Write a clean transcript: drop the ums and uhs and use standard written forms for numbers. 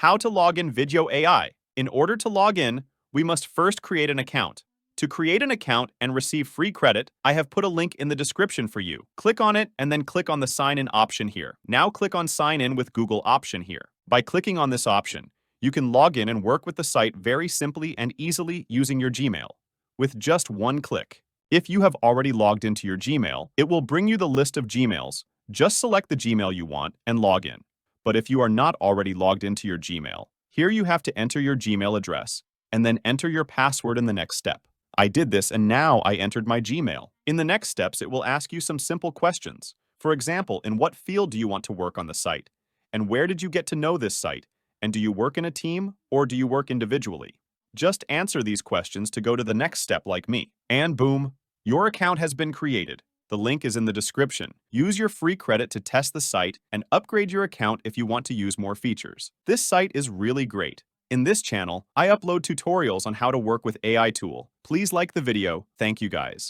How to log in Video AI. In order to log in, we must first create an account. To create an account and receive free credit, I have put a link in the description for you. Click on it and then click on the Sign In option here. Now click on Sign In with Google option here. By clicking on this option, you can log in and work with the site very simply and easily using your Gmail, with just one click. If you have already logged into your Gmail, it will bring you the list of Gmails. Just select the Gmail you want and log in. But if you are not already logged into your Gmail, here you have to enter your Gmail address and then enter your password in the next step. I did this and now I entered my Gmail. In the next steps, it will ask you some simple questions. For example, in what field do you want to work on the site? And where did you get to know this site? And do you work in a team or do you work individually? Just answer these questions to go to the next step like me. And boom, your account has been created. The link is in the description. Use your free credit to test the site and upgrade your account if you want to use more features. This site is really great. In this channel, I upload tutorials on how to work with AI tool. Please like the video. Thank you guys.